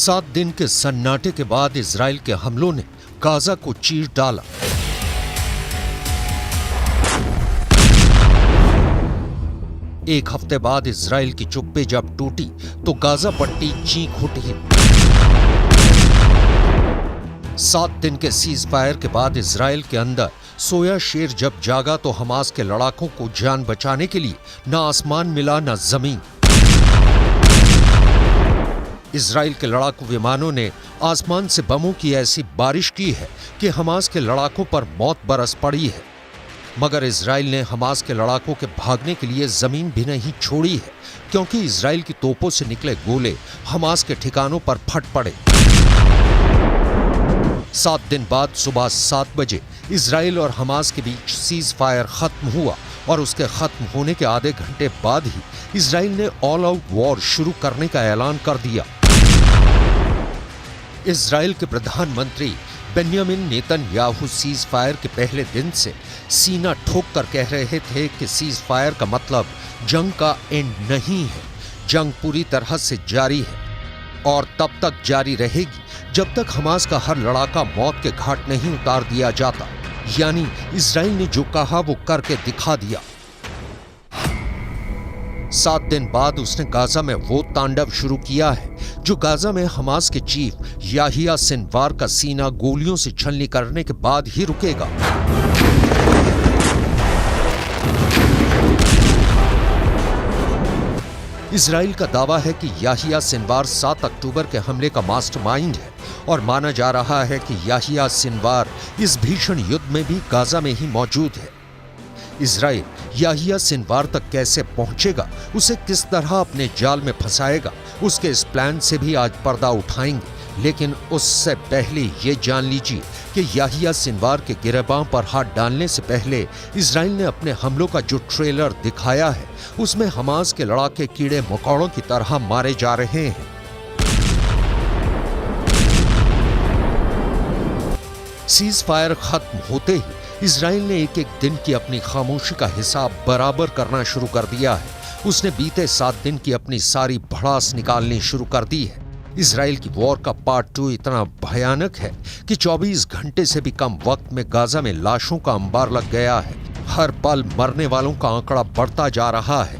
7 दिन के सन्नाटे के बाद इजराइल के हमलों ने गाजा को चीर डाला। एक हफ्ते बाद इजराइल की चुप्पी जब टूटी तो गाजा पट्टी चीख उठी। 7 दिन के सीज फायर के बाद इजराइल के अंदर सोया शेर जब जागा तो हमास के लड़ाकों को जान बचाने के लिए न आसमान मिला न जमीन। इजराइल के लड़ाकू विमानों ने आसमान से बमों की ऐसी बारिश की है कि हमास के लड़ाकों पर मौत बरस पड़ी है। मगर इजराइल ने हमास के लड़ाकों के भागने के लिए जमीन भी नहीं छोड़ी है, क्योंकि इजराइल की तोपों से निकले गोले हमास के ठिकानों पर फट पड़े। 7 दिन बाद सुबह 7 बजे इजराइल और हमास के बीच सीज फायर खत्म हुआ और उसके खत्म होने के आधे घंटे बाद ही इजराइल ने ऑल आउट वॉर शुरू करने का ऐलान कर दिया। इजराइल के प्रधानमंत्री बेन्यामिन नेतन्याहू सीज फायर के पहले दिन से सीना ठोक कर कह रहे थे कि सीज फायर का मतलब जंग का एंड नहीं है, जंग पूरी तरह से जारी है और तब तक जारी रहेगी जब तक हमास का हर लड़ाका मौत के घाट नहीं उतार दिया जाता। यानी इजराइल ने जो कहा वो करके दिखा दिया। 7 दिन बाद उसने गाजा में वो तांडव शुरू किया है जो गाजा में हमास के चीफ याहिया सिनवार का सीना गोलियों से छलनी करने के बाद ही रुकेगा। इजराइल का दावा है कि याहिया सिनवार 7 अक्टूबर के हमले का मास्टरमाइंड है और माना जा रहा है कि याहिया सिनवार इस भीषण युद्ध में भी गाजा में ही मौजूद है। इजराइल याहिया सिनवार तक कैसे पहुंचेगा, उसे किस तरह अपने जाल में फंसाएगा, उसके इस प्लान से भी आज पर्दा उठाएंगे। लेकिन उससे पहले ये जान लीजिए कि याहिया सिनवार के गिरबां पर हाथ डालने से पहले इजराइल ने अपने हमलों का जो ट्रेलर दिखाया है उसमें हमास के लड़ाके कीड़े मकोड़ों की तरह मारे जा रहे हैं। सीज फायर खत्म होते ही इजराइल ने एक एक दिन की अपनी खामोशी का हिसाब बराबर करना शुरू कर दिया है। उसने बीते 7 दिन की अपनी सारी भड़ास निकालनी शुरू कर दी है। इजराइल की वॉर का पार्ट 2 इतना भयानक है कि 24 घंटे से भी कम वक्त में गाजा में लाशों का अंबार लग गया है। हर पल मरने वालों का आंकड़ा बढ़ता जा रहा है।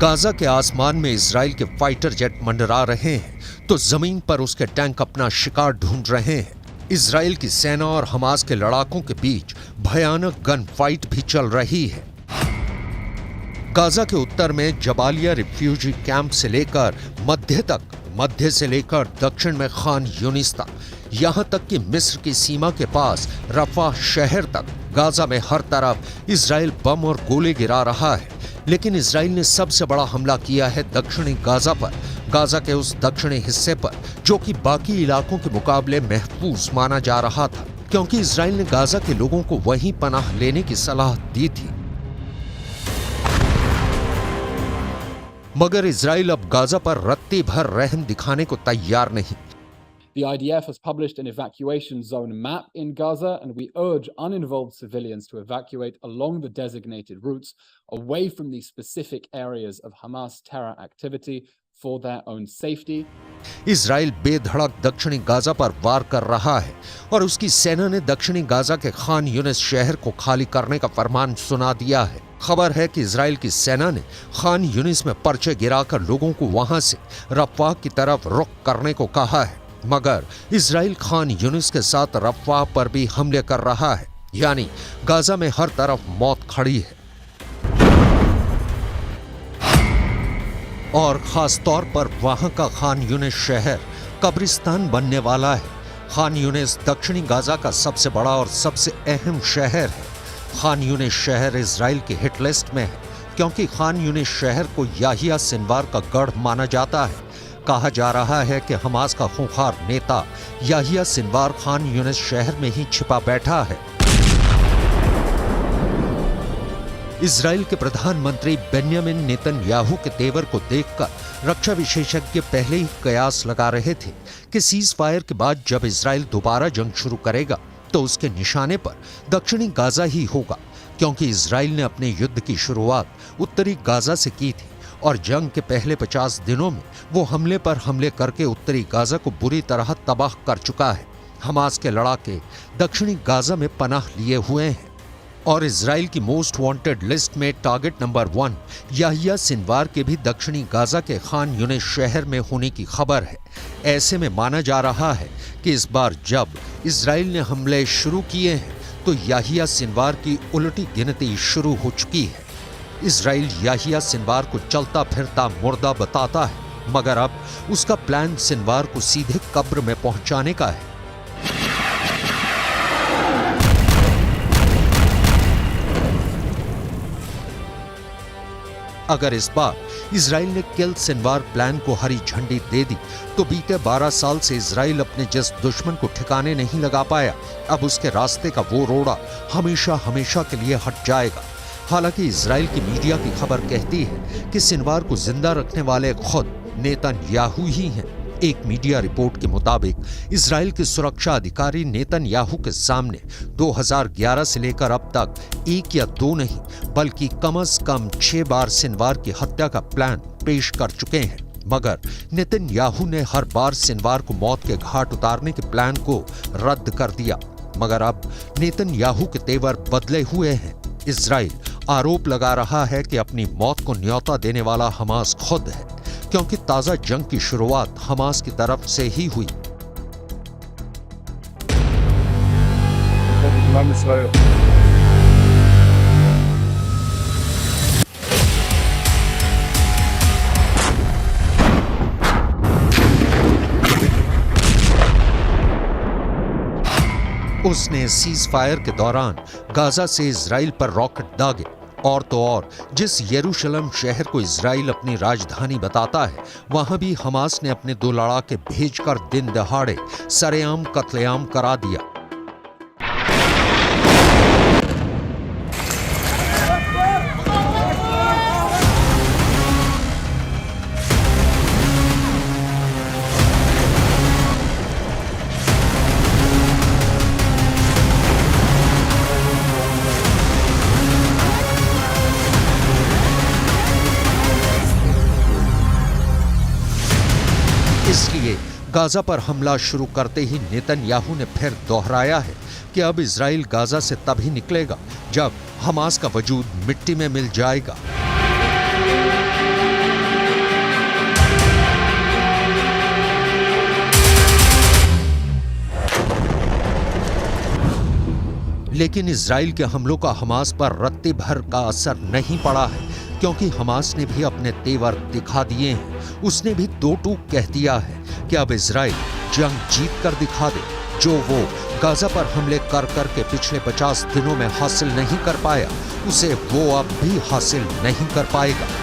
गाजा के आसमान में इजराइल के फाइटर जेट मंडरा रहे हैं तो जमीन पर उसके टैंक अपना शिकार ढूंढ रहे हैं। इजराइल की सेना और हमास के लड़ाकों के बीच भयानक गन फाइट भी चल रही है। गाजा के उत्तर में जबालिया रिफ्यूजी कैंप से लेकर मध्य से लेकर दक्षिण में खान यूनिस तक, यहां तक कि मिस्र की सीमा के पास रफा शहर तक गाजा में हर तरफ इजराइल बम और गोले गिरा रहा है। लेकिन इजराइल ने सबसे बड़ा हमला किया है दक्षिणी गाजा पर, गाजा के उस दक्षिणी हिस्से पर जो कि बाकी इलाकों के मुकाबले महफूज माना जा रहा था, क्योंकि इजराइल ने गाजा के लोगों को वहीं पनाह लेने की सलाह दी थी। मगर इजराइल अब गाजा पर रत्ती भर रहम दिखाने को तैयार नहीं। The IDF has published an evacuation zone map in Gaza, and we urge uninvolved civilians to evacuate along the designated routes away from the specific areas of Hamas terror activity for their own safety. Israel बेधड़क दक्षिणी Gaza पर वार कर रहा है और उसकी सेना ने दक्षिणी गाजा के खान यूनिस शहर को खाली करने का फरमान सुना दिया है। खबर है कि इजराइल की सेना ने खान यूनिस में पर्चे गिराकर लोगों को वहां से रफ़ाह की तरफ रुख करने को कहा है। मगर इजराइल खान यूनिस के साथ रफ़ाह पर भी हमले कर रहा है। यानी गाजा में हर तरफ मौत खड़ी है और खास तौर पर वहां का खान यूनिस शहर कब्रिस्तान बनने वाला है। खान यूनिस दक्षिणी गाजा का सबसे बड़ा और सबसे अहम शहर है। खान यूनिस शहर इजराइल की हिट लिस्ट में है क्योंकि खान यूनिस शहर को याहिया सिनवार का गढ़ माना जाता है। कहा जा रहा है कि हमास का खूंखार नेता याहिया सिनवार खान यूनिस शहर में ही छिपा बैठा है। इजराइल के प्रधानमंत्री बेन्यामिन नेतन्याहू के तेवर को देखकर रक्षा विशेषज्ञ पहले ही कयास लगा रहे थे कि सीज फायर के बाद जब इजराइल दोबारा जंग शुरू करेगा तो उसके निशाने पर दक्षिणी गाजा ही होगा, क्योंकि इजराइल ने अपने युद्ध की शुरुआत उत्तरी गाजा से की थी और जंग के पहले 50 दिनों में वो हमले पर हमले करके उत्तरी गाजा को बुरी तरह तबाह कर चुका है। हमास के लड़ाके दक्षिणी गाजा में पनाह लिए हुए हैं और इजराइल की मोस्ट वांटेड लिस्ट में टारगेट नंबर 1 याहिया सिनवार के भी दक्षिणी गाजा के खान यूनिस शहर में होने की खबर है। ऐसे में माना जा रहा है कि इस बार जब इजराइल ने हमले शुरू किए हैं तो याहिया सिनवार की उलटी गिनती शुरू हो चुकी है। इजराइल याहिया सिनवार को चलता फिरता मुर्दा बताता है, मगर अब उसका प्लान सिनवार को सीधे कब्र में पहुंचाने का है। अगर इस बार इजराइल ने किल सिनवार प्लान को हरी झंडी दे दी तो बीते 12 साल से इजराइल अपने जिस दुश्मन को ठिकाने नहीं लगा पाया, अब उसके रास्ते का वो रोड़ा हमेशा हमेशा के लिए हट जाएगा। हालांकि इजराइल की मीडिया की खबर कहती है कि सिनवार को जिंदा रखने वाले खुद नेतन्याहू ही हैं। एक मीडिया रिपोर्ट के मुताबिक इजराइल के सुरक्षा अधिकारी नेतन्याहू के सामने 2011 से लेकर अब तक 1 या 2 नहीं बल्कि कम से कम 6 बार सिनवार की हत्या का प्लान पेश कर चुके हैं, मगर नेतन्याहू ने हर बार सिनवार को मौत के घाट उतारने के प्लान को रद्द कर दिया। मगर अब नेतन्याहू के तेवर बदले हुए हैं। इजराइल आरोप लगा रहा है कि अपनी मौत को न्योता देने वाला हमास खुद है, क्योंकि ताजा जंग की शुरुआत हमास की तरफ से ही हुई। उसने सीज फायर के दौरान गाजा से इजराइल पर रॉकेट दागे और तो और जिस यरूशलेम शहर को इजराइल अपनी राजधानी बताता है, वहां भी हमास ने अपने 2 लड़ाके भेजकर दिन दहाड़े सरेआम कत्लेआम करा दिया। इसलिए गाजा पर हमला शुरू करते ही नेतन्याहू ने फिर दोहराया है कि अब इजराइल गाजा से तभी निकलेगा जब हमास का वजूद मिट्टी में मिल जाएगा। लेकिन इजराइल के हमलों का हमास पर रत्ती भर का असर नहीं पड़ा है, क्योंकि हमास ने भी अपने तेवर दिखा दिए हैं। उसने भी 2 टूक कह दिया है कि अब इजराइल जंग जीत कर दिखा दे, जो वो गाजा पर हमले कर के पिछले 50 दिनों में हासिल नहीं कर पाया, उसे वो अब भी हासिल नहीं कर पाएगा।